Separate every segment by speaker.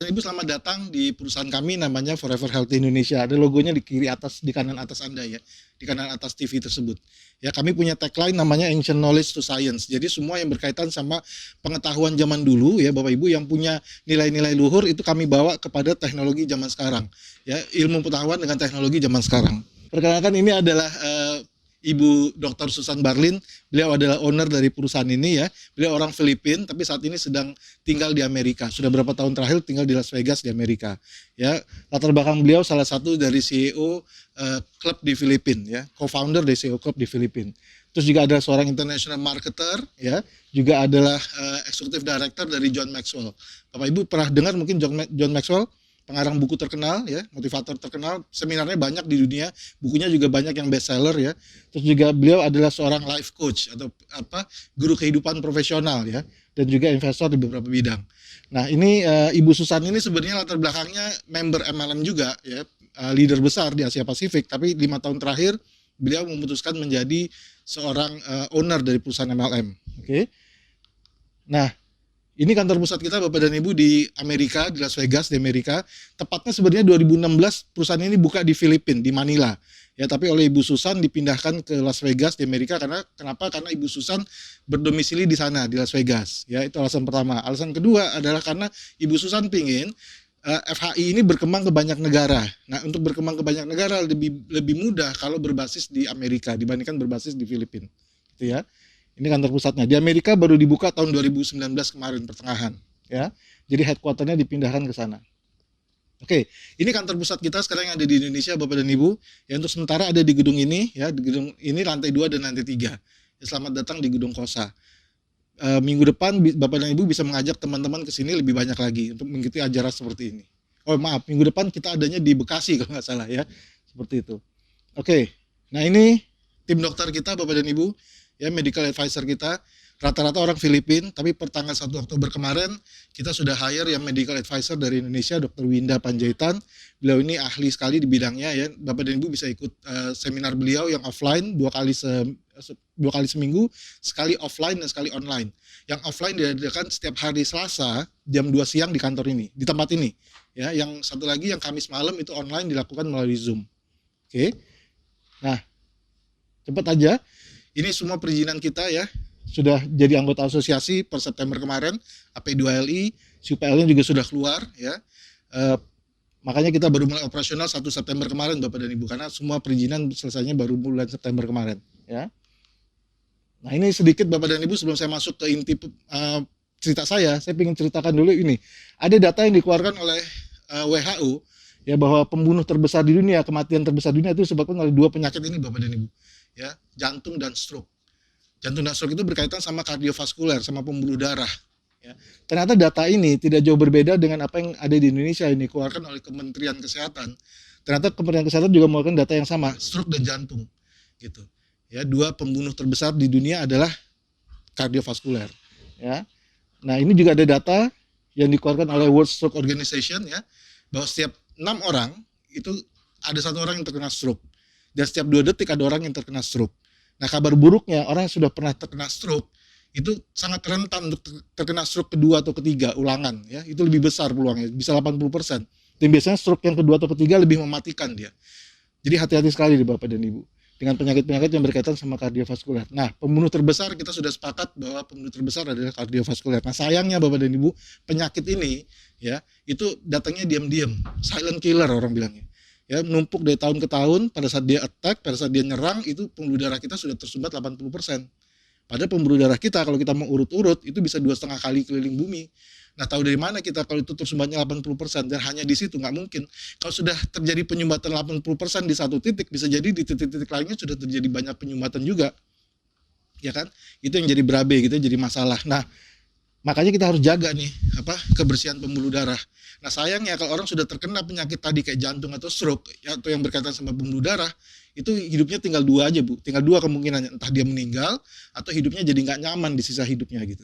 Speaker 1: Ibu selamat datang di perusahaan kami namanya Forever Healthy Indonesia. Ada logonya di kiri atas, di kanan atas Anda ya, di kanan atas TV tersebut. Ya, kami punya tagline namanya Ancient Knowledge to Science. Jadi semua yang berkaitan sama pengetahuan zaman dulu ya, Bapak Ibu yang punya nilai-nilai luhur itu kami bawa kepada teknologi zaman sekarang. Ya, ilmu pengetahuan dengan teknologi zaman sekarang. Perkenalkan ini adalah Ibu Dr. Susan Barlin. Beliau adalah owner dari perusahaan ini ya. Beliau orang Filipina tapi saat ini sedang tinggal di Amerika. Sudah berapa tahun terakhir tinggal di Las Vegas di Amerika. Ya, latar belakang beliau salah satu dari CEO klub di Filipina ya, co-founder dari CEO klub di Filipina. Terus juga ada seorang international marketer ya, juga adalah executive director dari John Maxwell. Bapak Ibu pernah dengar mungkin John Maxwell? Pengarang buku terkenal ya, motivator terkenal, seminarnya banyak di dunia, bukunya juga banyak yang bestseller ya. Terus juga beliau adalah seorang life coach atau guru kehidupan profesional ya, dan juga investor di beberapa bidang. Nah, ini Ibu Susan ini sebenarnya latar belakangnya member MLM juga ya, leader besar di Asia Pasifik, tapi 5 tahun terakhir beliau memutuskan menjadi seorang owner dari perusahaan MLM. Oke. Nah, ini kantor pusat kita Bapak dan Ibu di Amerika, di Las Vegas di Amerika. Tepatnya sebenarnya 2016 perusahaan ini buka di Filipina, di Manila. Ya, tapi oleh Ibu Susan dipindahkan ke Las Vegas di Amerika karena kenapa? Karena Ibu Susan berdomisili di sana di Las Vegas. Ya, itu alasan pertama. Alasan kedua adalah karena Ibu Susan pingin FHI ini berkembang ke banyak negara. Nah, untuk berkembang ke banyak negara lebih mudah kalau berbasis di Amerika dibandingkan berbasis di Filipina. Gitu ya. Ini kantor pusatnya. Di Amerika baru dibuka tahun 2019 kemarin pertengahan, ya. Jadi headquarternya dipindahkan ke sana. Oke, ini kantor pusat kita sekarang yang ada di Indonesia, Bapak dan Ibu. Ya, untuk sementara ada di gedung ini, ya, di gedung ini lantai 2 dan lantai 3. Ya, selamat datang di gedung Kosa. Minggu depan Bapak dan Ibu bisa mengajak teman-teman ke sini lebih banyak lagi untuk mengikuti acara seperti ini. Oh, maaf, minggu depan kita adanya di Bekasi kalau nggak salah ya. Seperti itu. Oke. Nah, ini tim dokter kita Bapak dan Ibu. Ya, medical advisor kita rata-rata orang Filipina, tapi per tanggal 1 Oktober kemarin kita sudah hire yang medical advisor dari Indonesia, Dr. Winda Panjaitan. Beliau ini ahli sekali di bidangnya ya. Bapak dan Ibu bisa ikut seminar beliau yang offline 2 kali seminggu, sekali offline dan sekali online. Yang offline diadakan setiap hari Selasa jam 2 siang di kantor ini, di tempat ini. Ya, yang satu lagi yang Kamis malam itu online dilakukan melalui Zoom. Oke. Nah, cepat aja. Ini semua perizinan kita ya, sudah jadi anggota asosiasi per September kemarin, AP2LI, SUPL-nya juga sudah keluar ya. Makanya kita baru mulai operasional 1 September kemarin Bapak dan Ibu, karena semua perizinan selesainya baru bulan September kemarin ya. Nah, ini sedikit Bapak dan Ibu sebelum saya masuk ke inti cerita saya ingin ceritakan dulu ini. Ada data yang dikeluarkan oleh WHO ya, bahwa pembunuh terbesar di dunia, kematian terbesar di dunia itu disebabkan oleh 2 penyakit ini Bapak dan Ibu. Ya, jantung dan stroke. Jantung dan stroke itu berkaitan sama kardiovaskuler, sama pembuluh darah. Ya. Ternyata data ini tidak jauh berbeda dengan apa yang ada di Indonesia ini dikeluarkan oleh Kementerian Kesehatan. Ternyata Kementerian Kesehatan juga mengeluarkan data yang sama, stroke dan jantung. Gitu. Ya, 2 pembunuh terbesar di dunia adalah kardiovaskuler. Ya. Nah, ini juga ada data yang dikeluarkan oleh World Stroke Organization ya, bahwa setiap 6 orang itu ada 1 orang yang terkena stroke. Dan setiap 2 detik ada orang yang terkena stroke. Nah, kabar buruknya orang yang sudah pernah terkena stroke itu sangat rentan untuk terkena stroke kedua atau ketiga ulangan ya. Itu lebih besar peluangnya, bisa 80%. Dan biasanya stroke yang kedua atau ketiga lebih mematikan dia. Jadi hati-hati sekali di Bapak dan Ibu dengan penyakit-penyakit yang berkaitan sama kardiovaskuler. Nah, pembunuh terbesar kita sudah sepakat bahwa pembunuh terbesar adalah kardiovaskuler. Nah, sayangnya Bapak dan Ibu, penyakit ini ya, itu datangnya diam-diam, silent killer orang bilangnya. Ya, menumpuk dari tahun ke tahun, pada saat dia attack, pada saat dia nyerang, itu pembuluh darah kita sudah tersumbat 80%. Padahal pembuluh darah kita kalau kita mau urut-urut itu bisa 2,5 kali keliling bumi. Nah, tahu dari mana kita kalau itu tersumbatnya 80%, dan hanya di situ nggak mungkin. Kalau sudah terjadi penyumbatan 80% di satu titik, bisa jadi di titik-titik lainnya sudah terjadi banyak penyumbatan juga. Ya kan? Itu yang jadi berabe gitu, jadi masalah. Nah, makanya kita harus jaga nih kebersihan pembuluh darah. Nah, sayangnya kalau orang sudah terkena penyakit tadi kayak jantung atau stroke atau yang berkaitan sama pembuluh darah, itu hidupnya tinggal 2 aja Bu, tinggal 2 kemungkinannya, entah dia meninggal atau hidupnya jadi nggak nyaman di sisa hidupnya gitu.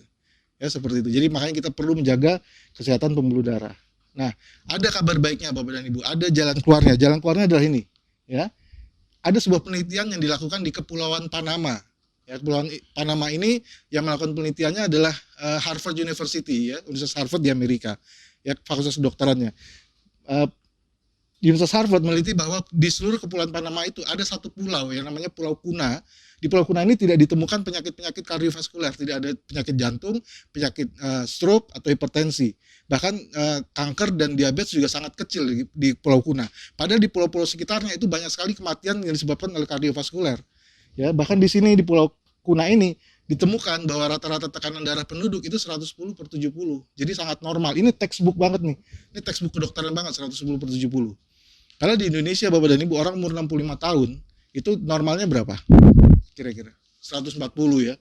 Speaker 1: Ya, seperti itu. Jadi makanya kita perlu menjaga kesehatan pembuluh darah. Nah, ada kabar baiknya Bapak dan Ibu, ada jalan keluarnya. Jalan keluarnya adalah ini, ya. Ada sebuah penelitian yang dilakukan di Kepulauan Panama. Ya, Kepulauan Panama ini yang melakukan penelitiannya adalah Harvard University ya, Universitas Harvard di Amerika. ya fakultas kedokterannya. Uh, Universitas Harvard meneliti bahwa di seluruh Kepulauan Panama itu ada satu pulau yang namanya Pulau Kuna. Di Pulau Kuna ini tidak ditemukan penyakit-penyakit kardiovaskuler, tidak ada penyakit jantung, penyakit stroke atau hipertensi. Bahkan kanker dan diabetes juga sangat kecil di Pulau Kuna. Padahal di pulau-pulau sekitarnya itu banyak sekali kematian yang disebabkan oleh kardiovaskuler. Ya, bahkan di sini di Pulau Kuna ini ditemukan bahwa rata-rata tekanan darah penduduk itu 110/70. Jadi sangat normal. Ini textbook banget nih. Ini textbook kedokteran banget 110/70. Karena di Indonesia Bapak dan Ibu orang umur 65 tahun itu normalnya berapa? Kira-kira 140 ya.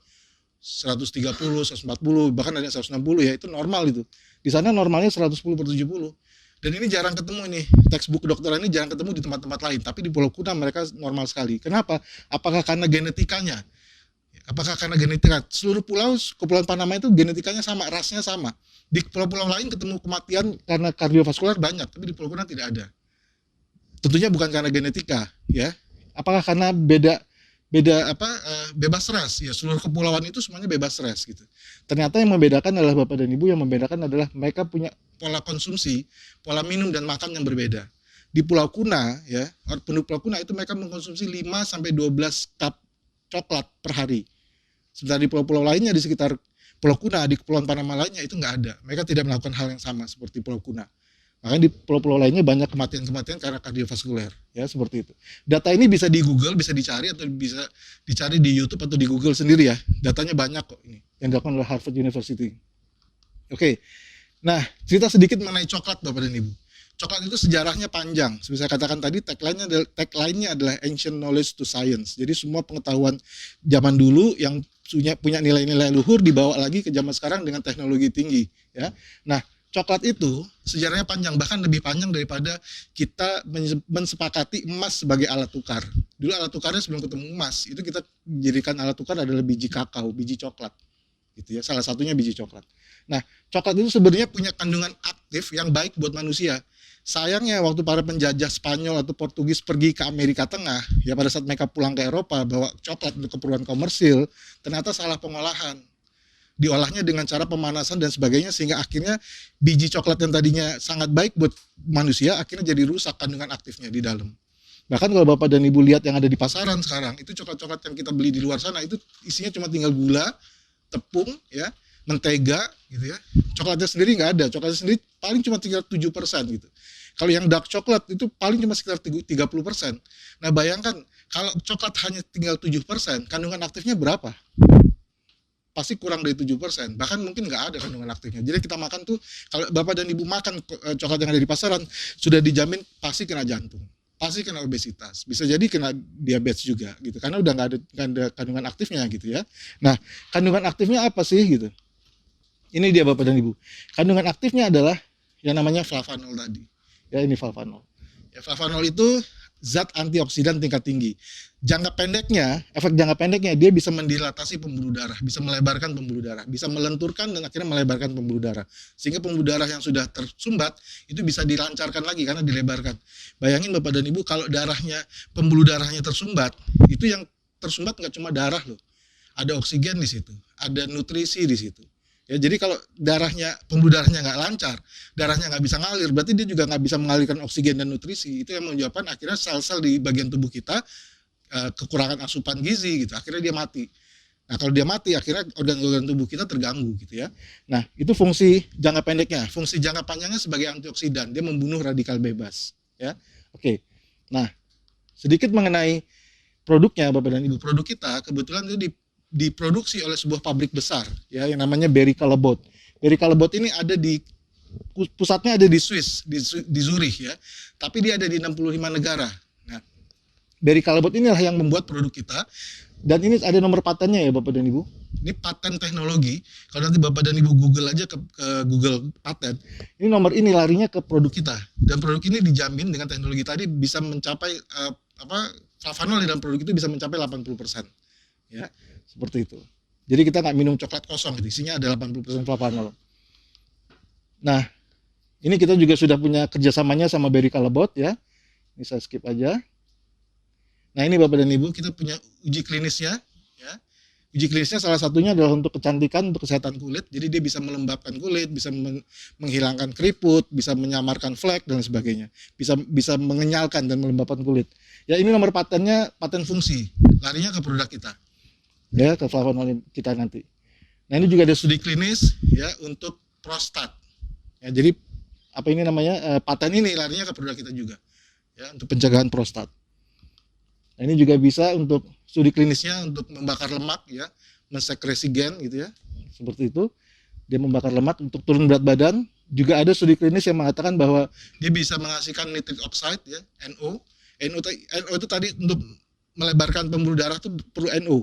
Speaker 1: 130, 140, bahkan ada 160 ya, itu normal itu. Di sana normalnya 110/70. Dan ini jarang ketemu ini, textbook kedokteran ini jarang ketemu di tempat-tempat lain, tapi di Pulau Kuna mereka normal sekali. Kenapa? Apakah karena genetikanya? Apakah karena genetika? Seluruh pulau, Kepulauan Panama itu genetikanya sama, rasnya sama. Di pulau-pulau lain ketemu kematian karena kardiovaskuler banyak, tapi di Pulau Kuna tidak ada. Tentunya bukan karena genetika, ya. Apakah karena bebas stres? Ya, seluruh kepulauan itu semuanya bebas stres gitu. Ternyata yang membedakan adalah Bapak dan Ibu, yang membedakan adalah mereka punya pola konsumsi, pola minum dan makan yang berbeda. Di Pulau Kuna, ya, penduduk Pulau Kuna itu mereka mengkonsumsi 5 sampai 12 cup coklat per hari. Sementara di pulau-pulau lainnya di sekitar Pulau Kuna, di Kepulauan Panama lainnya itu nggak ada. Mereka tidak melakukan hal yang sama seperti Pulau Kuna. Makanya di pulau-pulau lainnya banyak kematian-kematian karena kardiovaskuler, ya seperti itu. Data ini bisa di Google, bisa dicari atau bisa dicari di YouTube atau di Google sendiri ya. Datanya banyak kok ini yang dilakukan oleh Harvard University. Oke. Nah, cerita sedikit mengenai coklat Bapak dan Ibu. Coklat itu sejarahnya panjang. Seperti saya katakan tadi, tagline-nya adalah ancient knowledge to science. Jadi semua pengetahuan zaman dulu yang punya nilai-nilai luhur dibawa lagi ke zaman sekarang dengan teknologi tinggi, ya. Nah, coklat itu sejarahnya panjang, bahkan lebih panjang daripada kita mensepakati emas sebagai alat tukar. Dulu alat tukarnya sebelum ketemu emas, itu kita jadikan alat tukar adalah biji kakao, biji coklat. Gitu ya, salah satunya biji coklat. Nah, coklat itu sebenarnya punya kandungan aktif yang baik buat manusia. Sayangnya waktu para penjajah Spanyol atau Portugis pergi ke Amerika Tengah, ya pada saat mereka pulang ke Eropa bawa coklat untuk keperluan komersil, ternyata salah pengolahan. Diolahnya dengan cara pemanasan dan sebagainya, sehingga akhirnya biji coklat yang tadinya sangat baik buat manusia akhirnya jadi rusak kandungan aktifnya di dalam. Bahkan kalau Bapak dan Ibu lihat yang ada di pasaran sekarang, itu coklat-coklat yang kita beli di luar sana itu isinya cuma tinggal gula, tepung, ya, mentega, gitu ya. Coklatnya sendiri nggak ada, coklatnya sendiri paling cuma tinggal 7% gitu. Kalau yang dark coklat itu paling cuma sekitar 30%. Nah bayangkan kalau coklat hanya tinggal 7%, kandungan aktifnya berapa? Pasti kurang dari 7%, bahkan mungkin nggak ada kandungan aktifnya. Jadi kita makan tuh, kalau Bapak dan Ibu makan coklat yang ada di pasaran, sudah dijamin pasti kena jantung, pasti kena obesitas, bisa jadi kena diabetes juga gitu, karena udah nggak ada kandungan aktifnya gitu ya. Nah, kandungan aktifnya apa sih gitu? Ini dia Bapak dan Ibu. Kandungan aktifnya adalah yang namanya flavanol tadi. Ya, ini flavanol. Ya, flavanol itu zat antioksidan tingkat tinggi. Efek jangka pendeknya dia bisa mendilatasi pembuluh darah, bisa melebarkan pembuluh darah, bisa melenturkan dan akhirnya melebarkan pembuluh darah. Sehingga pembuluh darah yang sudah tersumbat itu bisa dilancarkan lagi karena dilebarkan. Bayangin Bapak dan Ibu kalau pembuluh darahnya tersumbat, itu yang tersumbat nggak cuma darah loh. Ada oksigen di situ, ada nutrisi di situ. Ya, jadi kalau pembuluh darahnya nggak lancar, darahnya nggak bisa ngalir, berarti dia juga nggak bisa mengalirkan oksigen dan nutrisi. Itu yang menyebabkan akhirnya sel-sel di bagian tubuh kita kekurangan asupan gizi gitu. Akhirnya dia mati. Nah, kalau dia mati, akhirnya organ-organ tubuh kita terganggu gitu ya. Nah, itu fungsi jangka pendeknya. Fungsi jangka panjangnya sebagai antioksidan, dia membunuh radikal bebas. Ya, oke. Nah, sedikit mengenai produknya, Bapak dan Ibu. Produk kita kebetulan itu diproduksi oleh sebuah pabrik besar ya yang namanya Berry Callebaut. Berry Callebaut ini ada pusatnya ada di Swiss, di Zurich ya. Tapi dia ada di 65 negara. Nah, Berry Callebaut inilah yang membuat produk kita, dan ini ada nomor patennya ya Bapak dan Ibu. Ini paten teknologi. Kalau nanti Bapak dan Ibu Google aja ke Google paten, ini nomor ini larinya ke produk kita. Dan produk ini dijamin dengan teknologi tadi bisa mencapai flavanol di dalam produk itu bisa mencapai 80%. Ya. Seperti itu. Jadi kita nggak minum coklat kosong, isinya ada 80% flavanol. Nah, ini kita juga sudah punya kerjasamanya sama Berry Callebaut ya. Ini saya skip aja. Nah, ini Bapak dan Ibu, kita punya uji klinisnya. Ya. Uji klinisnya salah satunya adalah untuk kecantikan, untuk kesehatan kulit. Jadi dia bisa melembabkan kulit, bisa menghilangkan keriput, bisa menyamarkan flek dan sebagainya. Bisa mengenyalkan dan melembabkan kulit. Ya ini nomor patennya paten fungsi. Larinya ke produk kita. Ya, ke flavonol kita nanti. Nah, ini juga ada studi klinis ya untuk prostat. Ya, jadi apa ini namanya? Paten ini larinya ke produk kita juga. Ya, untuk pencegahan prostat. Nah, ini juga bisa untuk studi klinisnya untuk membakar lemak ya, mensekresi gen gitu ya. Seperti itu. Dia membakar lemak untuk turun berat badan. Juga ada studi klinis yang mengatakan bahwa dia bisa menghasilkan nitric oxide ya, NO. NO itu tadi untuk melebarkan pembuluh darah itu perlu NO.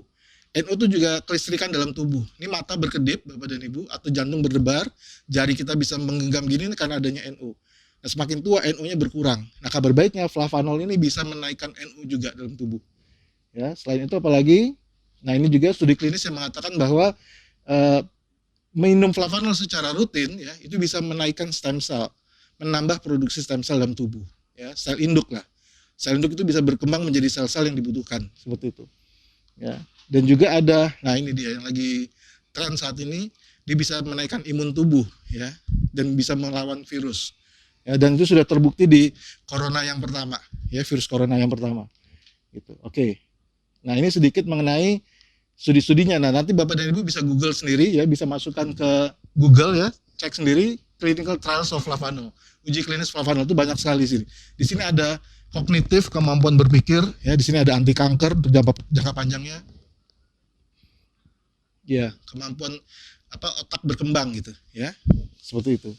Speaker 1: NO itu juga kelistrikan dalam tubuh. Ini mata berkedip Bapak dan Ibu atau jantung berdebar, jari kita bisa menggenggam gini karena adanya NO. Nah, semakin tua NO-nya berkurang. Nah, kabar baiknya flavanol ini bisa menaikkan NO juga dalam tubuh. Ya, selain itu apalagi? Nah, ini juga studi klinis yang mengatakan bahwa minum flavanol secara rutin ya, itu bisa menaikkan stem cell, menambah produksi stem cell dalam tubuh, ya, sel induk lah. Sel induk itu bisa berkembang menjadi sel-sel yang dibutuhkan, seperti itu. Ya. Dan juga ada, nah ini dia yang lagi tren saat ini, dia bisa menaikkan imun tubuh ya, dan bisa melawan virus. Ya, dan itu sudah terbukti di corona yang pertama, ya, virus corona yang pertama. Gitu. Oke. Nah, ini sedikit mengenai studi-studinya. Nah, nanti Bapak dan Ibu bisa Google sendiri ya, bisa masukkan ke Google ya, cek sendiri clinical trials of flavanol. Uji klinis flavanol itu banyak sekali sini. Di sini ada kognitif, kemampuan berpikir, ya, di sini ada anti kanker jangka panjangnya. Ya, kemampuan otak berkembang gitu, ya. Seperti itu.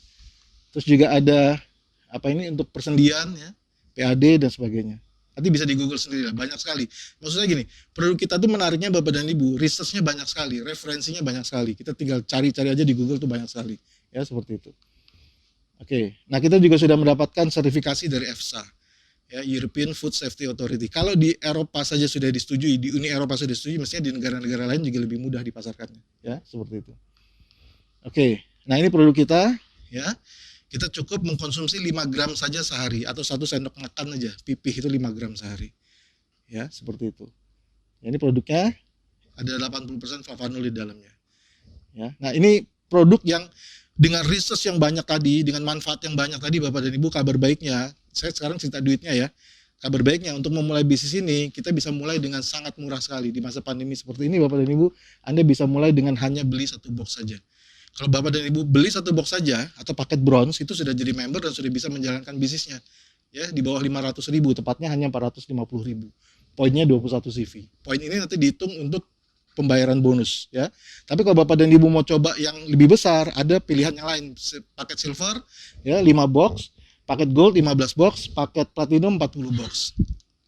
Speaker 1: Terus juga ada apa ini untuk persendian ya, PAD dan sebagainya. Nanti bisa di Google sendiri lah, banyak sekali. Maksudnya gini, produk kita tuh menariknya Bapak dan Ibu, research-nya banyak sekali, referensinya banyak sekali. Kita tinggal cari-cari aja di Google tuh banyak sekali. Ya, seperti itu. Oke, nah kita juga sudah mendapatkan sertifikasi dari EFSA. Ya, European Food Safety Authority. Kalau di Eropa saja sudah disetujui, di Uni Eropa sudah disetujui, mestinya di negara-negara lain juga lebih mudah dipasarkannya. Ya, seperti itu. Oke, nah ini produk kita. Ya, kita cukup mengkonsumsi 5 gram saja sehari atau 1 sendok makan aja, pipih itu 5 gram sehari. Ya, seperti itu. Ya, ini produknya ada 80% flavanol di dalamnya. Ya, nah ini produk yang dengan research yang banyak tadi, dengan manfaat yang banyak tadi Bapak dan Ibu, kabar baiknya, saya sekarang cerita duitnya ya. Kabar baiknya untuk memulai bisnis ini, kita bisa mulai dengan sangat murah sekali. Di masa pandemi seperti ini Bapak dan Ibu, Anda bisa mulai dengan hanya beli 1 box saja. Kalau Bapak dan Ibu beli 1 box saja atau paket bronze, itu sudah jadi member dan sudah bisa menjalankan bisnisnya. Ya, di bawah 500.000, tepatnya hanya 450.000. Poinnya 21 CV. Poin ini nanti dihitung untuk pembayaran bonus ya. Tapi kalau Bapak dan Ibu mau coba yang lebih besar, ada pilihan yang lain. Paket silver ya 5 box, paket gold 15 box, paket platinum 40 box.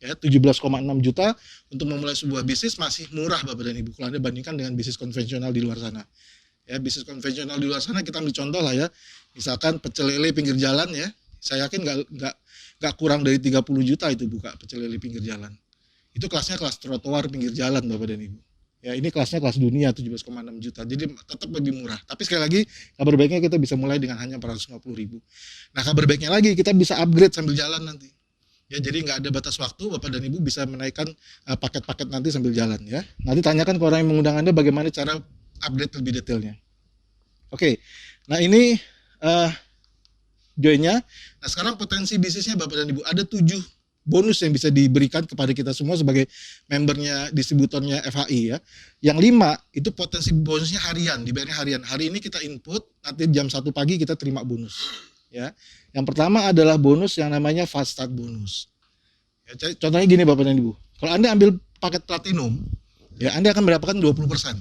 Speaker 1: Ya, 17,6 juta untuk memulai sebuah bisnis masih murah Bapak dan Ibu kalau Anda bandingkan dengan bisnis konvensional di luar sana. Ya, bisnis konvensional di luar sana kita ambil contoh lah ya. Misalkan pecel lele pinggir jalan ya. Saya yakin nggak kurang dari 30 juta itu buka pecel lele pinggir jalan. Itu kelasnya kelas trotoar pinggir jalan Bapak dan Ibu. Ya, ini kelasnya kelas dunia 17,6 juta. Jadi tetap lebih murah. Tapi sekali lagi kabar baiknya kita bisa mulai dengan hanya 450.000. Nah, kabar baiknya lagi kita bisa upgrade sambil jalan nanti. Ya, jadi nggak ada batas waktu, Bapak dan Ibu bisa menaikkan paket-paket nanti sambil jalan ya. Nanti tanyakan ke orang yang mengundang Anda bagaimana cara update lebih detailnya. Oke. Nah, ini joinnya. Nah, sekarang potensi bisnisnya Bapak dan Ibu ada 7 bonus yang bisa diberikan kepada kita semua sebagai membernya, distributornya FHI ya. Yang 5 itu potensi bonusnya harian, dibayarnya harian. Hari ini kita input, nanti jam 1 pagi kita terima bonus. Ya. Yang pertama adalah bonus yang namanya fast start bonus. Ya, contohnya gini Bapak dan Ibu. Kalau Anda ambil paket platinum, ya Anda akan mendapatkan 20%.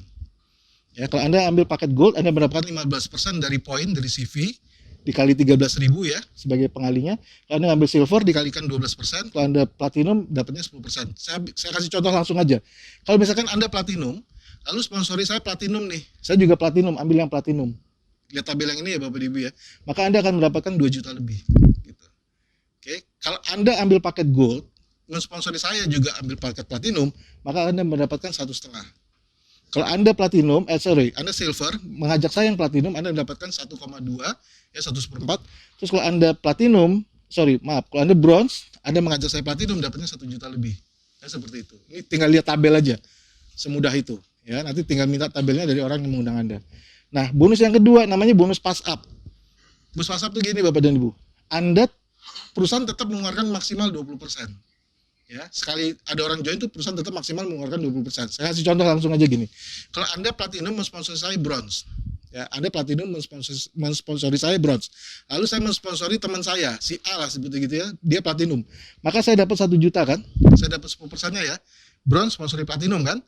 Speaker 1: Ya, kalau Anda ambil paket gold, Anda mendapatkan 15% dari poin dari CV. Dikali 13.000 ya sebagai pengalinya. Kalau Anda ngambil silver dikalikan 12%, kalau Anda platinum dapatnya 10%. Saya kasih contoh langsung aja. Kalau misalkan Anda platinum, lalu sponsori saya platinum nih. Saya juga platinum, ambil yang platinum. Lihat tabel yang ini ya Bapak Ibu ya. Maka Anda akan mendapatkan 2 juta lebih gitu. Oke, kalau Anda ambil paket gold, mensponsori saya juga ambil paket platinum, maka Anda mendapatkan 1,5. Kalau Anda platinum, Anda silver, mengajak saya yang platinum, Anda mendapatkan 1,2, ya 1/4. Terus kalau Anda platinum, kalau Anda bronze, Anda mengajak saya platinum, dapatnya 1 juta lebih. Ya seperti itu. Ini tinggal lihat tabel aja, semudah itu. Ya, nanti tinggal minta tabelnya dari orang yang mengundang Anda. Nah, bonus yang kedua namanya bonus pass up. Bonus pass up itu gini Bapak dan Ibu. Anda perusahaan tetap mengeluarkan maksimal 20%. Ya, sekali ada orang join tuh perusahaan tetap maksimal mengeluarkan 20%. Saya kasih contoh langsung aja gini. Kalau Anda platinum mensponsori saya bronze. Ya, Anda platinum mensponsori saya bronze. Lalu saya mensponsori teman saya, si A lah sebutnya gitu ya, dia platinum. Maka saya dapat 1 juta kan? Saya dapat 10%-nya ya. Bronze sponsori platinum kan?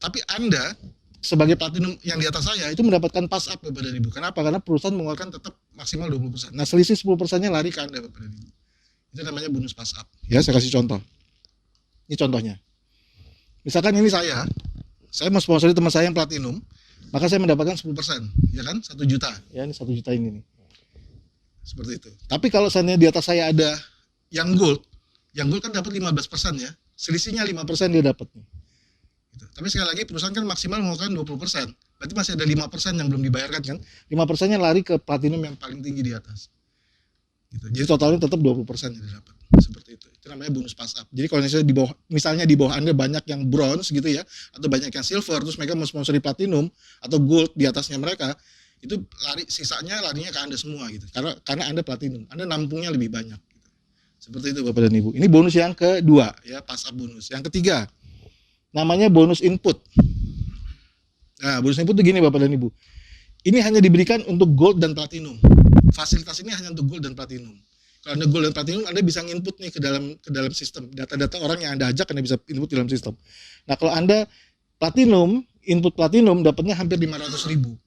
Speaker 1: Tapi Anda sebagai platinum yang di atas saya itu mendapatkan pass up Bapak dan Ibu. Kenapa? Karena perusahaan mengeluarkan tetap maksimal 20%. Nah, selisih 10%-nya lari ke Anda Bapak dan Ibu. Itu namanya bonus pass up. Ya, saya kasih contoh. Ini contohnya. Misalkan ini saya mensponsori teman saya yang platinum, maka saya mendapatkan 10%, ya kan? 1 juta. Ya, ini 1 juta ini nih. Seperti itu. Tapi kalau seandainya di atas saya ada yang gold kan dapat 15% ya. Selisihnya 5% dia dapat nih. Gitu. Tapi sekali lagi perusahaan kan maksimal mengeluarkan 20%. Berarti masih ada 5% yang belum dibayarkan kan? 5%-nya lari ke platinum yang paling tinggi di atas. Gitu. Jadi totalnya tetap 20% yang didapat. Seperti itu. Itu namanya bonus pass up. Jadi kalau misalnya di bawah Anda banyak yang bronze gitu ya, atau banyak yang silver, terus mereka mau sponsori platinum atau gold di atasnya mereka, itu sisanya larinya ke Anda semua gitu. Karena Anda platinum, Anda nampungnya lebih banyak gitu. Seperti itu Bapak dan Ibu. Ini bonus yang kedua ya, pass up bonus. Yang ketiga namanya bonus input. Nah, bonus input itu gini Bapak dan Ibu. Ini hanya diberikan untuk gold dan platinum. Fasilitas ini hanya untuk gold dan platinum. Kalau Anda gold dan platinum, Anda bisa nginput nih ke dalam sistem. Data-data orang yang Anda ajak, Anda bisa input di dalam sistem. Nah, kalau Anda platinum, input platinum dapatnya hampir 500.000.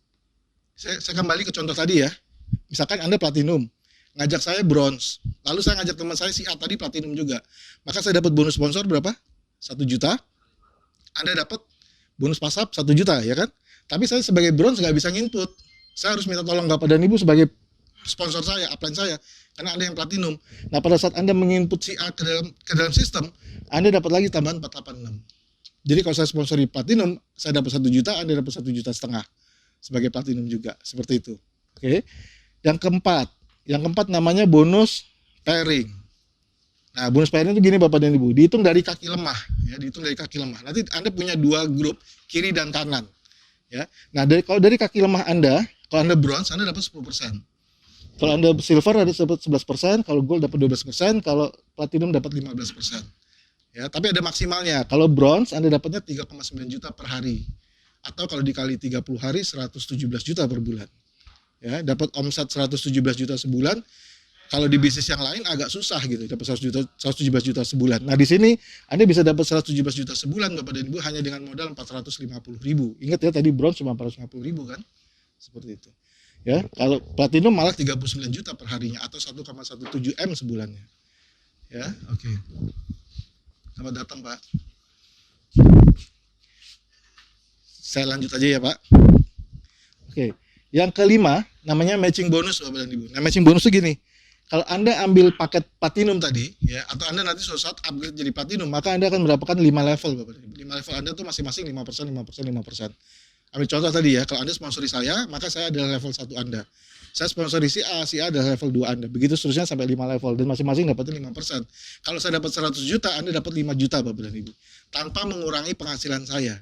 Speaker 1: Saya kembali ke contoh tadi ya. Misalkan Anda platinum, ngajak saya bronze. Lalu saya ngajak teman saya si A tadi platinum juga. Maka saya dapat bonus sponsor berapa? 1 juta. Anda dapat bonus pass up 1 juta, ya kan? Tapi saya sebagai bronze nggak bisa nginput. Saya harus minta tolong Bapak dan Ibu sebagai sponsor saya, upline saya, karena Anda yang platinum. Nah, pada saat Anda menginput si A ke dalam sistem, Anda dapat lagi tambahan 486. Jadi kalau saya sponsori platinum, saya dapat 1 juta, Anda dapat 1,5 juta sebagai platinum juga, seperti itu. Oke. Yang keempat namanya bonus pairing. Nah, bonus pairing itu gini Bapak dan Ibu, dihitung dari kaki lemah, ya, dihitung dari kaki lemah. Nanti Anda punya 2 grup, kiri dan kanan. Ya. Nah, kalau dari kaki lemah Anda, kalau Anda bronze, Anda dapat 10%. Kalau Anda silver ada dapat 11%, kalau gold dapat 12%, kalau platinum dapat 15%. Ya, tapi ada maksimalnya. Kalau bronze Anda dapatnya 3,9 juta per hari. Atau kalau dikali 30 hari 117 juta per bulan. Ya, dapat omset 117 juta sebulan. Kalau di bisnis yang lain agak susah gitu, dapat 117 juta sebulan. Nah, di sini Anda bisa dapat 117 juta sebulan Bapak dan Ibu hanya dengan modal 450.000. Ingat ya tadi bronze cuma 450.000 kan? Seperti itu. Ya, kalau platinum malah 39 juta per harinya atau 1,17 M sebulannya. Ya, oke. Selamat datang, Pak. Saya lanjut aja ya, Pak. Oke. Yang kelima namanya matching bonus Bapak dan Ibu. Nah, matching bonus itu gini. Kalau Anda ambil paket platinum tadi, ya, atau Anda nanti suatu saat upgrade jadi platinum, maka Anda akan mendapatkan 5 level Bapak dan Ibu. 5 level Anda tuh masing-masing 5%, 5%, 5%. Ambil contoh tadi ya, kalau Anda sponsori saya, maka saya adalah level 1 Anda. Saya sponsori si A adalah level 2 Anda. Begitu seterusnya sampai 5 level, dan masing-masing dapatnya 5%. Kalau saya dapat 100 juta, Anda dapat 5 juta Bapak dan Ibu. Tanpa mengurangi penghasilan saya.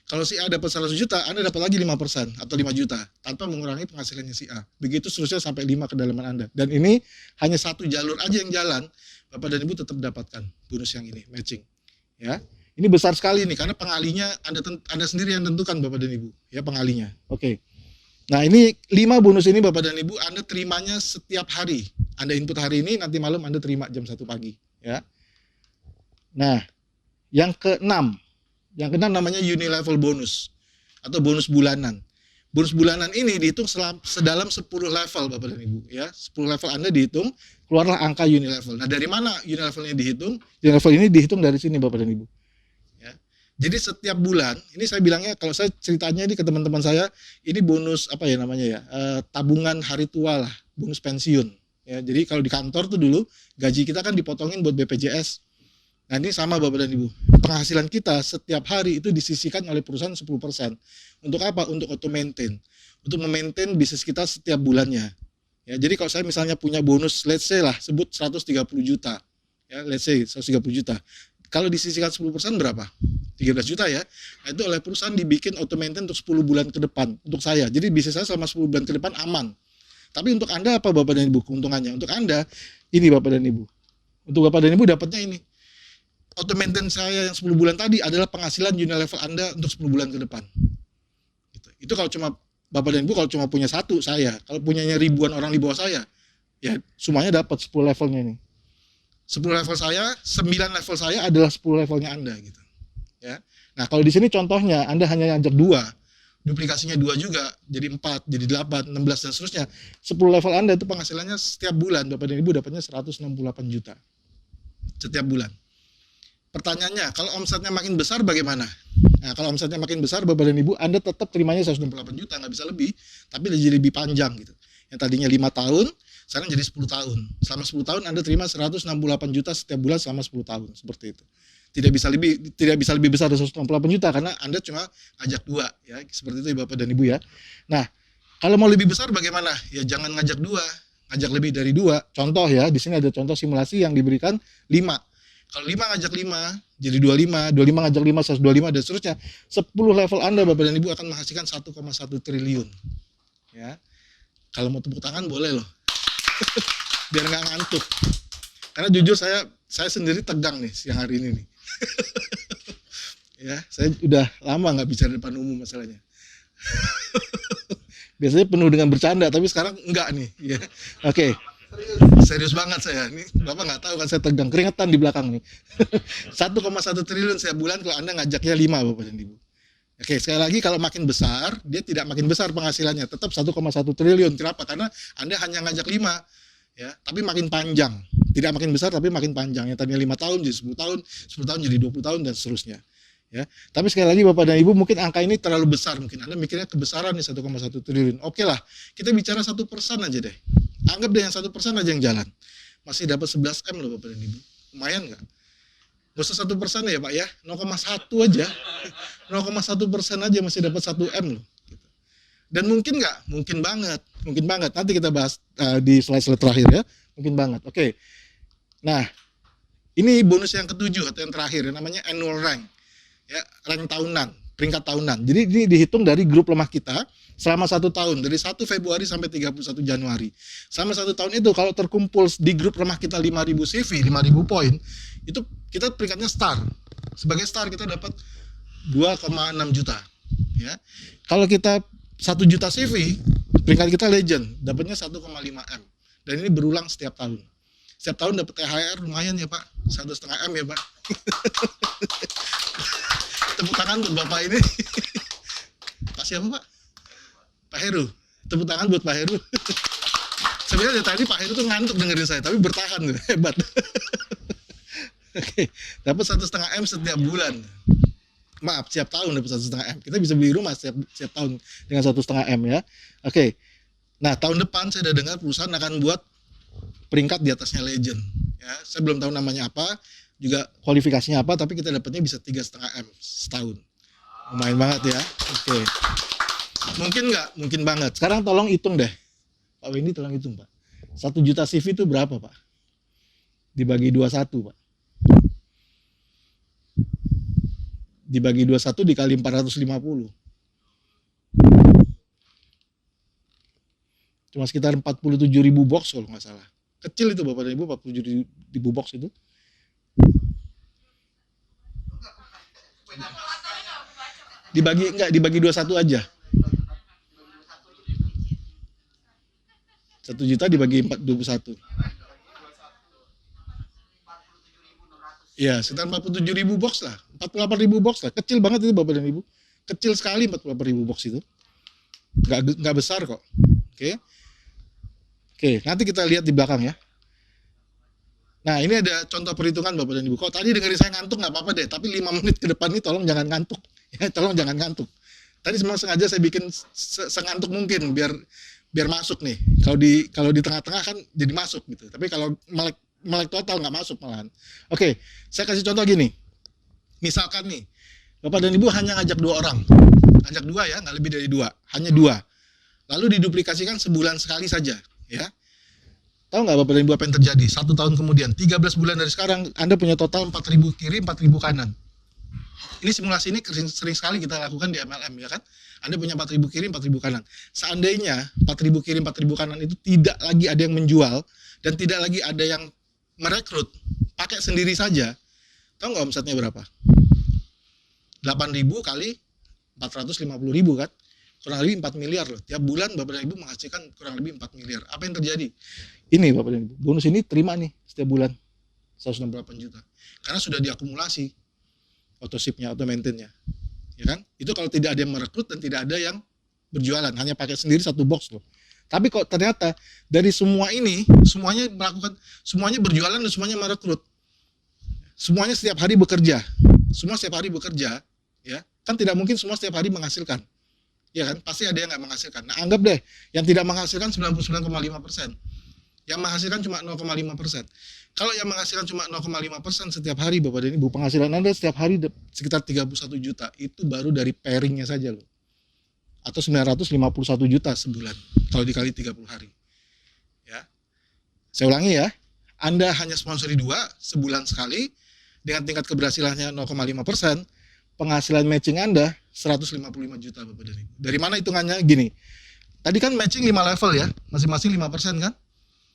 Speaker 1: Kalau si A dapat 100 juta, Anda dapat lagi 5% atau 5 juta. Tanpa mengurangi penghasilannya si A. Begitu seterusnya sampai 5 kedalaman Anda. Dan ini hanya satu jalur aja yang jalan, Bapak dan Ibu tetap dapatkan bonus yang ini, matching. Ya. Ini besar sekali nih, karena pengalinya Anda sendiri yang tentukan Bapak dan Ibu, ya pengalinya. Oke. Nah, ini 5 bonus ini Bapak dan Ibu Anda terimanya setiap hari. Anda input hari ini, nanti malam Anda terima jam 1 pagi, ya. Nah, yang keenam namanya unilevel bonus atau bonus bulanan. Bonus bulanan ini dihitung sedalam 10 level Bapak dan Ibu, ya. 10 level Anda dihitung, keluarlah angka unilevel. Nah, dari mana unilevelnya dihitung? Unilevel ini dihitung dari sini Bapak dan Ibu. Jadi setiap bulan, ini saya bilangnya kalau saya ceritanya ini ke teman-teman saya, ini bonus apa ya namanya ya, tabungan hari tua lah, bonus pensiun. Ya, jadi kalau di kantor tuh dulu gaji kita kan dipotongin buat BPJS. Nah ini sama Bapak dan Ibu, penghasilan kita setiap hari itu disisihkan oleh perusahaan 10%. Untuk apa? Untuk auto maintain, untuk memaintain bisnis kita setiap bulannya. Ya, jadi kalau saya misalnya punya bonus, let's say lah, sebut 130 juta. Ya, let's say 130 juta. Kalau disisihkan 10% berapa? 13 juta ya. Nah, itu oleh perusahaan dibikin auto-maintain untuk 10 bulan ke depan untuk saya. Jadi bisnis saya selama 10 bulan ke depan aman. Tapi untuk Anda apa Bapak dan Ibu keuntungannya? Untuk Anda, ini Bapak dan Ibu. Untuk Bapak dan Ibu dapatnya ini. Auto-maintain saya yang 10 bulan tadi adalah penghasilan Unilevel Anda untuk 10 bulan ke depan. Itu kalau cuma Bapak dan Ibu kalau cuma punya satu saya, kalau punyanya ribuan orang di bawah saya, ya semuanya dapat 10 levelnya ini. 10 level saya, 9 level saya adalah 10 levelnya Anda gitu. Ya. Nah, kalau di sini contohnya Anda hanya ngajak 2, duplikasinya 2 juga, jadi 4, jadi 8, 16 dan seterusnya. 10 level Anda itu penghasilannya setiap bulan Bapak dan Ibu dapatnya 168 juta. Setiap bulan. Pertanyaannya, kalau omsetnya makin besar bagaimana? Nah, kalau omsetnya makin besar Bapak dan Ibu, Anda tetap terimanya 168 juta, nggak bisa lebih, tapi jadi lebih panjang gitu. Yang tadinya 5 tahun, sekarang jadi 10 tahun. Selama 10 tahun Anda terima 168 juta setiap bulan selama 10 tahun, seperti itu. Tidak bisa lebih besar dari 168 juta karena Anda cuma ngajak 2 ya, seperti itu ya Bapak dan Ibu ya. Nah, kalau mau lebih besar bagaimana? Ya jangan ngajak 2, ngajak lebih dari 2. Contoh ya, di sini ada contoh simulasi yang diberikan 5. Kalau 5 ngajak 5, jadi 25, 25 ngajak 5, 125 dan seterusnya. 10 level Anda Bapak dan Ibu akan menghasilkan 1,1 triliun. Ya. Kalau mau tepuk tangan boleh loh. Biar nggak ngantuk. Karena jujur saya sendiri tegang nih siang hari ini nih. Ya, saya udah lama nggak bicara depan umum masalahnya. Biasanya penuh dengan bercanda, tapi sekarang enggak nih. Ya. Oke. Serius banget saya. Ini Bapak nggak tahu kan saya tegang, keringetan di belakang nih. 1,1 triliun setiap bulan kalau Anda ngajaknya 5 Bapak dan Ibu. Oke, sekali lagi kalau makin besar, dia tidak makin besar penghasilannya, tetap 1,1 triliun. Kenapa? Karena Anda hanya ngajak 5, ya, tapi makin panjang. Tidak makin besar, tapi makin panjang. Yang tadinya 5 tahun jadi 10 tahun, 10 tahun jadi 20 tahun, dan seterusnya. Ya. Tapi sekali lagi Bapak dan Ibu, mungkin angka ini terlalu besar. Mungkin Anda mikirnya kebesaran nih 1,1 triliun. Oke lah, kita bicara 1% aja deh. Anggap deh yang 1% aja yang jalan. Masih dapat 11 M loh Bapak dan Ibu. Lumayan nggak? Gak usah 1% ya Pak ya, 0,1 aja, 0,1% aja masih dapat 1 M loh. Dan mungkin nggak? Mungkin banget. Nanti kita bahas di slide-slide terakhir ya, mungkin banget. Oke. Nah, ini bonus yang ketujuh atau yang terakhir, namanya annual rank, ya, rank tahunan, peringkat tahunan. Jadi ini dihitung dari grup lemah kita selama 1 tahun, dari 1 Februari sampai 31 Januari. Selama 1 tahun itu kalau terkumpul di grup lemah kita 5.000 CV, 5.000 poin, itu kita peringkatnya star. Sebagai star kita dapat 2,6 juta. Ya. Kalau kita 1 juta CV, peringkat kita legend, dapatnya 1,5 M. Dan ini berulang setiap tahun. Setiap tahun dapat THR lumayan ya Pak, 1,5 M ya Pak. Tepuk tangan buat Bapak ini. Pak siapa Pak? Pak Heru. Tepuk tangan buat Pak Heru. Sebenarnya tadi Pak Heru tuh ngantuk dengerin saya, tapi bertahan, hebat. Oke, dapat 1,5 M setiap bulan. Maaf, setiap tahun dapat 1,5 M. Kita bisa beli rumah setiap tahun dengan 1,5 M ya. Oke. Nah, tahun depan saya udah dengar perusahaan akan buat peringkat di atasnya legend. Ya, saya belum tahu namanya apa, juga kualifikasinya apa, tapi kita dapatnya bisa 3,5 M setahun. Lumayan banget ya. Oke. Mungkin nggak? Mungkin banget. Sekarang tolong hitung deh. Pak Wendy tolong hitung Pak. 1 juta CV itu berapa Pak? Dibagi 21 Pak. Dibagi 21 dikali 450. Cuma sekitar 47.000 box kalau nggak salah. Kecil itu Bapak dan Ibu, 47.000 box itu. Dibagi 21 aja. 1 juta dibagi 21. Ya, sekitar 47.000 box lah. 48.000 box lah. Kecil banget itu Bapak dan Ibu. Kecil sekali 48.000 box itu. Nggak besar kok. Oke. Oke, nanti kita lihat di belakang ya. Nah, ini ada contoh perhitungan Bapak dan Ibu. Kok tadi dengerin saya ngantuk nggak apa-apa deh, tapi 5 menit ke depan ini tolong jangan ngantuk. Ya, tolong jangan ngantuk. Tadi memang sengaja saya bikin sengantuk mungkin biar masuk nih. Kalau di tengah-tengah kan jadi masuk gitu. Tapi kalau melek total nggak masuk malahan. Oke, saya kasih contoh gini. Misalkan nih, Bapak dan Ibu hanya ngajak 2 orang. Ngajak 2 ya, nggak lebih dari 2. Hanya 2. Lalu diduplikasikan sebulan sekali saja. Ya, Tahu nggak Bapak dan Ibu apa yang terjadi? 1 tahun kemudian, 13 bulan dari sekarang, Anda punya total 4.000 kiri, 4.000 kanan. Ini simulasi ini sering sekali kita lakukan di MLM, ya kan? Anda punya 4.000 kiri, 4.000 kanan. Seandainya 4.000 kiri, 4.000 kanan itu tidak lagi ada yang menjual, dan tidak lagi ada yang merekrut, pakai sendiri saja, tahu nggak omsetnya berapa? 8.000 kali 450.000 kan? Kurang lebih 4 miliar loh. Tiap bulan Bapak dan Ibu menghasilkan kurang lebih 4 miliar. Apa yang terjadi? Ini Bapak dan Ibu, bonus ini terima nih setiap bulan 168 juta. Karena sudah diakumulasi auto-ship-nya, auto-maintain-nya. Ya kan? Itu kalau tidak ada yang merekrut dan tidak ada yang berjualan, hanya pakai sendiri satu box loh. Tapi kok ternyata dari semua ini, semuanya berjualan dan semuanya merekrut. Semuanya setiap hari bekerja. Semua setiap hari bekerja, ya. Kan tidak mungkin semua setiap hari menghasilkan. Ya kan, pasti ada yang nggak menghasilkan. Nah, anggap deh, yang tidak menghasilkan 99,5%. Yang menghasilkan cuma 0,5%. Kalau yang menghasilkan cuma 0,5% setiap hari, Bapak dan Ibu, penghasilan Anda setiap hari sekitar 31 juta. Itu baru dari pairingnya saja loh. Atau 951 juta sebulan, kalau dikali 30 hari. Ya. Saya ulangi ya, Anda hanya sponsori 2 sebulan sekali, dengan tingkat keberhasilannya 0,5%, penghasilan matching Anda 155 juta Bapak dan Ibu. Dari mana hitungannya? Gini, tadi kan matching 5 level ya, masing-masing 5% kan?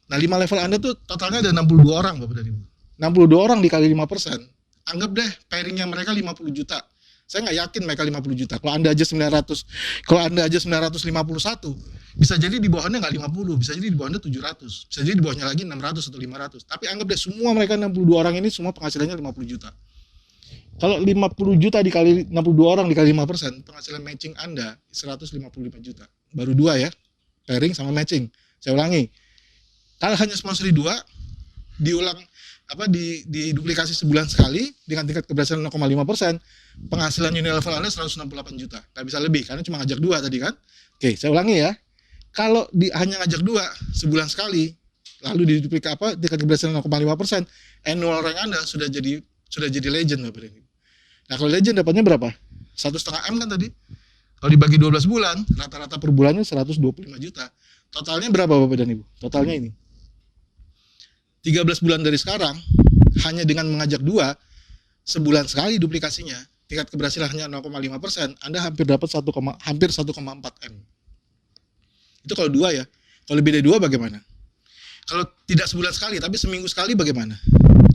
Speaker 1: Nah 5 level Anda tuh totalnya ada 62 orang Bapak dan Ibu. 62 orang dikali 5%, anggap deh pairingnya mereka 50 juta. Saya nggak yakin mereka 50 juta. Kalau Anda aja 951, bisa jadi di bawahnya nggak 50, bisa jadi di bawahnya 700, bisa jadi di bawahnya lagi 600 atau 500. Tapi anggap deh semua mereka 62 orang ini semua penghasilannya 50 juta. Kalau 50 juta dikali 62 orang dikali 5%, penghasilan matching Anda 155 juta. Baru 2 ya, pairing sama matching. Saya ulangi, kalau hanya sponsori 2, diulang diduplikasi sebulan sekali dengan tingkat keberhasilan 0,5%, penghasilan unilevel Anda 168 juta. Nggak bisa lebih, karena cuma ngajak 2 tadi kan. Oke, saya ulangi ya, kalau hanya ngajak 2 sebulan sekali, lalu diduplikasi tingkat keberhasilan 0,5%, annual rank Anda sudah jadi legend Bapak dan Ibu. Nah kalau legend dapatnya berapa? 1,5 M kan tadi. Kalau dibagi 12 bulan, rata-rata per bulannya 125 juta. Totalnya berapa Bapak dan Ibu? Totalnya ini. 13 bulan dari sekarang, hanya dengan mengajak 2, sebulan sekali duplikasinya, tingkat keberhasilannya 0,5%, Anda hampir dapat hampir 1,4 M. Itu kalau 2 ya. Kalau lebih dari 2 bagaimana? Kalau tidak sebulan sekali, tapi seminggu sekali bagaimana?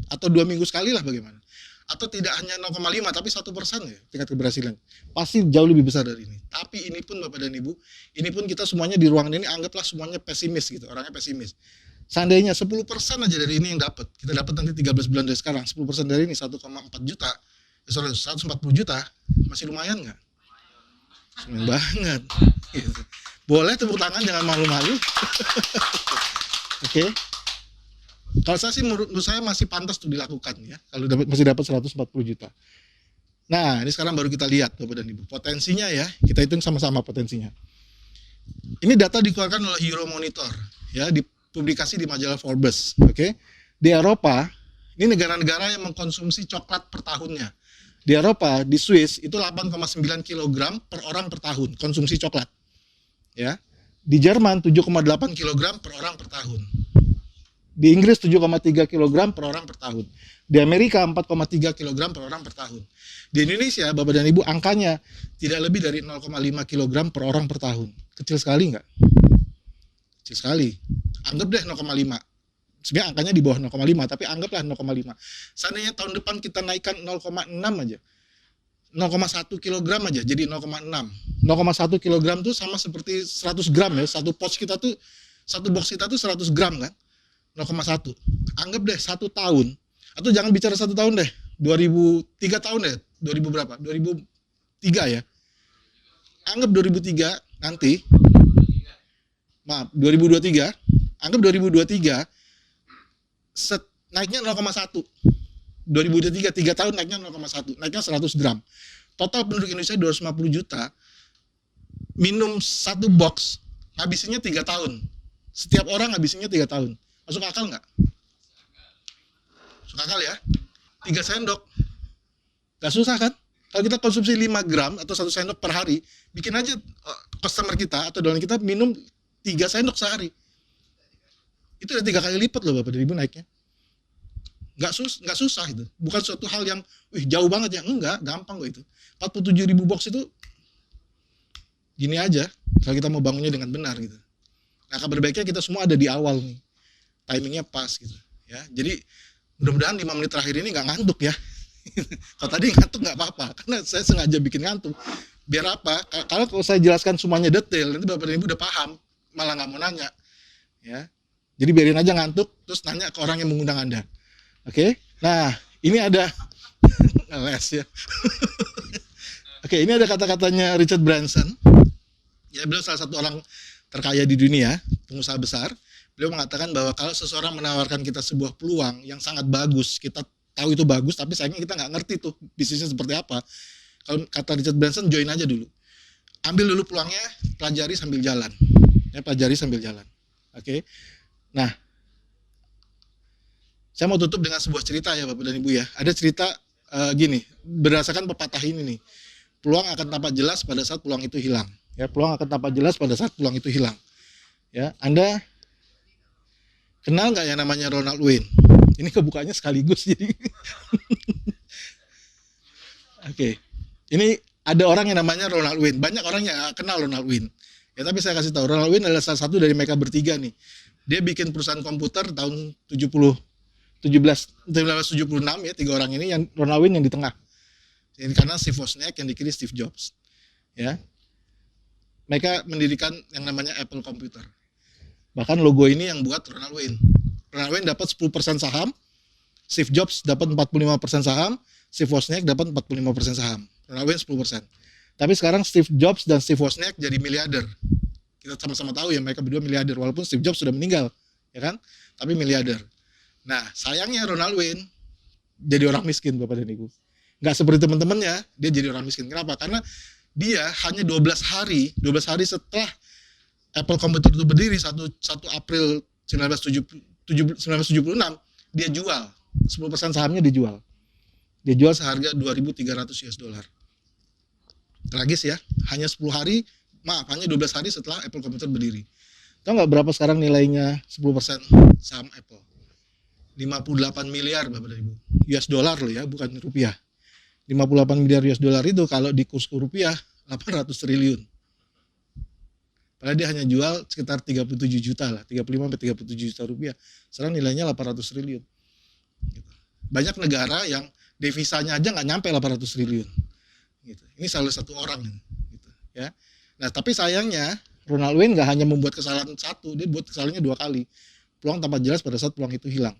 Speaker 1: Atau 2 minggu sekali lah bagaimana? Atau tidak hanya 0,5 tapi 1% ya tingkat keberhasilan. Pasti jauh lebih besar dari ini. Tapi ini pun Bapak dan Ibu, ini pun kita semuanya di ruangan ini anggaplah semuanya pesimis gitu, orangnya pesimis. Seandainya 10% aja dari ini yang dapat, kita dapat nanti 13 bulan dari sekarang, 10% dari ini 1,4 juta, 140 juta, masih lumayan nggak? Lumayan banget. Gitu. Boleh tepuk tangan, jangan malu-malu. Oke. Kalau saya sih menurut saya masih pantas untuk dilakukan ya. Kalau masih dapat 140 juta. Nah, ini sekarang baru kita lihat Bapak dan Ibu. Potensinya ya, kita hitung sama-sama potensinya. Ini data dikeluarkan oleh Euromonitor ya, dipublikasi di majalah Forbes, oke. Di Eropa, ini negara-negara yang mengkonsumsi coklat per tahunnya. Di Eropa, di Swiss itu 8,9 kg per orang per tahun konsumsi coklat. Ya. Di Jerman 7,8 kg per orang per tahun. Di Inggris 7,3 kg per orang per tahun. Di Amerika 4,3 kg per orang per tahun. Di Indonesia, Bapak dan Ibu, angkanya tidak lebih dari 0,5 kg per orang per tahun. Kecil sekali nggak? Kecil sekali. Anggap deh 0,5. Sebenarnya angkanya di bawah 0,5, tapi anggaplah 0,5. Seandainya tahun depan kita naikkan 0,6 aja. 0,1 kg aja, jadi 0,6. 0,1 kg tuh sama seperti 100 gram ya. Satu box kita tuh 100 gram kan? 0,1. Anggap deh 1 tahun, atau jangan bicara 1 tahun deh, 3 tahun deh, 2000 berapa? 2003 ya. Anggap 2003 nanti, maaf 2023, anggap 2023 naiknya 0,1. 2023 3 tahun naiknya 0,1, naiknya 100 gram. Total penduduk Indonesia 250 juta, minum 1 box, habisinya 3 tahun. Setiap orang habisinya 3 tahun. Masuk akal nggak? Masuk akal ya? 3 sendok. Nggak susah kan? Kalau kita konsumsi 5 gram atau 1 sendok per hari, bikin aja customer kita atau downline kita minum 3 sendok sehari. Itu udah 3 kali lipat loh Bapak dan Ibu naiknya. Nggak susah itu. Bukan suatu hal yang jauh banget ya. Enggak, gampang kok itu. 47.000 box itu gini aja kalau kita mau bangunnya dengan benar gitu. Nah, kabar baiknya kita semua ada di awal nih. Timingnya pas gitu ya. Jadi mudah-mudahan 5 menit terakhir ini nggak ngantuk ya. Kalau tadi ngantuk nggak apa-apa, karena saya sengaja bikin ngantuk. Biar apa? Kalau saya jelaskan semuanya detail, nanti Bapak dan Ibu udah paham, malah nggak mau nanya. Ya. Jadi biarin aja ngantuk, terus nanya ke orang yang mengundang Anda. Oke? Nah, ini ada ngeles ya. Oke, ini ada kata-katanya Richard Branson. Ya, beliau salah satu orang terkaya di dunia, pengusaha besar. Beliau mengatakan bahwa kalau seseorang menawarkan kita sebuah peluang yang sangat bagus, kita tahu itu bagus, tapi sayangnya kita nggak ngerti tuh bisnisnya seperti apa. Kalau kata Richard Branson, join aja dulu. Ambil dulu peluangnya, pelajari sambil jalan. Ya, pelajari sambil jalan. Oke. Nah, saya mau tutup dengan sebuah cerita ya Bapak dan Ibu ya. Ada cerita gini, berdasarkan pepatah ini nih. Peluang akan tampak jelas pada saat peluang itu hilang. Ya, peluang akan tampak jelas pada saat peluang itu hilang. Ya, Anda kenal nggak yang namanya Ronald Wayne? Ini kebukanya sekaligus jadi. Oke. Ini ada orang yang namanya Ronald Wayne. Banyak orang yang kenal Ronald Wayne. Ya, tapi saya kasih tahu, Ronald Wayne adalah salah satu dari mereka bertiga nih. Dia bikin perusahaan komputer tahun 1976 ya, 3 orang ini, yang Ronald Wayne yang di tengah. Ini karena Steve Wozniak yang dikirim Steve Jobs. Ya. Mereka mendirikan yang namanya Apple Computer. Bahkan logo ini yang buat Ronald Wayne. Ronald Wayne dapat 10% saham, Steve Jobs dapat 45% saham, Steve Wozniak dapat 45% saham. Ronald Wayne 10%. Tapi sekarang Steve Jobs dan Steve Wozniak jadi miliarder. Kita sama-sama tahu ya, mereka berdua miliarder, walaupun Steve Jobs sudah meninggal, ya kan? Tapi miliarder. Nah, sayangnya Ronald Wayne jadi orang miskin, Bapak dan Ibu. Nggak seperti teman-temannya, dia jadi orang miskin. Kenapa? Karena dia hanya 12 hari setelah Apple Computer itu berdiri, 1 April 1976, dia jual 10% sahamnya dijual. Dia jual seharga 2.300 US dollar. Tragis ya, hanya 12 hari setelah Apple Computer berdiri. Tahu nggak berapa sekarang nilainya 10% saham Apple? 58 miliar Bapak dan Ibu. US dollar loh ya, bukan rupiah. 58 miliar US dollar itu kalau di kurs rupiah 800 triliun. Padahal dia hanya jual sekitar 37 juta lah, 35-37 juta rupiah. Sekarang nilainya 800 triliun. Banyak negara yang devisanya aja nggak nyampe 800 triliun. Gitu. Ini salah satu orang. Gitu, ya. Nah, tapi sayangnya Ronald Wayne nggak hanya membuat kesalahan satu, dia buat kesalahannya 2 kali. Peluang tampak jelas pada saat peluang itu hilang.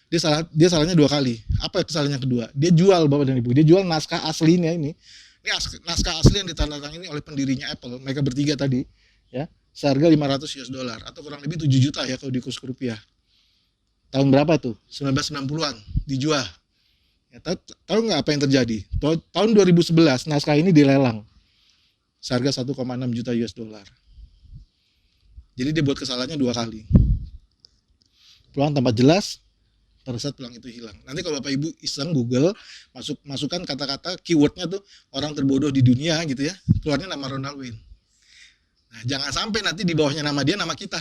Speaker 1: Dia salahnya 2 kali. Apa kesalahannya kedua? Dia jual Bapak dan Ibu. Dia jual naskah aslinya ini. Ini naskah asli yang ditandatangani oleh pendirinya Apple. Mereka bertiga tadi, ya, seharga 500 US dollar atau kurang lebih 7 juta ya kalau di kurs rupiah. Tahun berapa tuh? 1990-an dijual. Ya, tahu nggak apa yang terjadi? Tahun 2011 naskah ini dilelang. Seharga 1,6 juta US dollar. Jadi dia buat kesalahannya 2 kali. Peluang tampak jelas pada saat peluang itu hilang. Nanti kalau Bapak Ibu iseng Google, masukkan kata-kata keywordnya tuh orang terbodoh di dunia gitu ya, keluarnya nama Ronald Wayne. Nah, jangan sampai nanti di bawahnya nama dia, nama kita.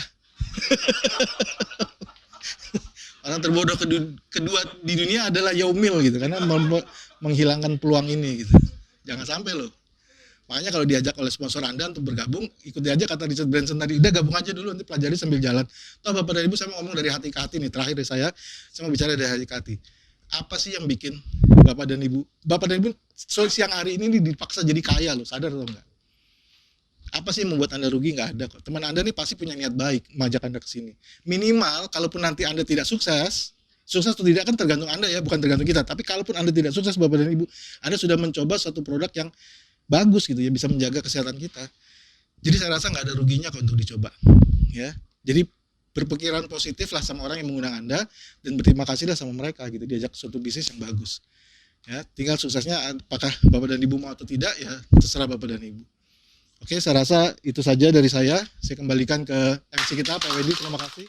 Speaker 1: Orang terbodoh kedua di dunia adalah Yao Mil gitu, karena menghilangkan peluang ini gitu. Jangan sampai loh. Makanya kalau diajak oleh sponsor Anda untuk bergabung, ikuti aja kata Richard Branson tadi, udah gabung aja dulu, nanti pelajari sambil jalan. Toh Bapak dan Ibu, saya mau ngomong dari hati ke hati nih, terakhir dari saya mau bicara dari hati ke hati. Apa sih yang bikin Bapak dan Ibu siang hari ini dipaksa jadi kaya loh, sadar atau enggak? Apa sih yang membuat Anda rugi? Nggak ada kok. Teman Anda nih pasti punya niat baik mengajak Anda ke sini. Minimal, kalaupun nanti Anda tidak sukses atau tidak kan tergantung Anda ya, bukan tergantung kita. Tapi kalaupun Anda tidak sukses Bapak dan Ibu, Anda sudah mencoba suatu produk yang bagus gitu ya, bisa menjaga kesehatan kita. Jadi saya rasa nggak ada ruginya kok untuk dicoba. Ya, jadi berpikiran positif lah sama orang yang mengundang Anda dan berterima kasih lah sama mereka gitu, diajak suatu bisnis yang bagus. Ya, tinggal suksesnya apakah Bapak dan Ibu mau atau tidak ya terserah Bapak dan Ibu. Oke, saya rasa itu saja dari saya. Saya kembalikan ke MC kita Pak Wendy, terima kasih.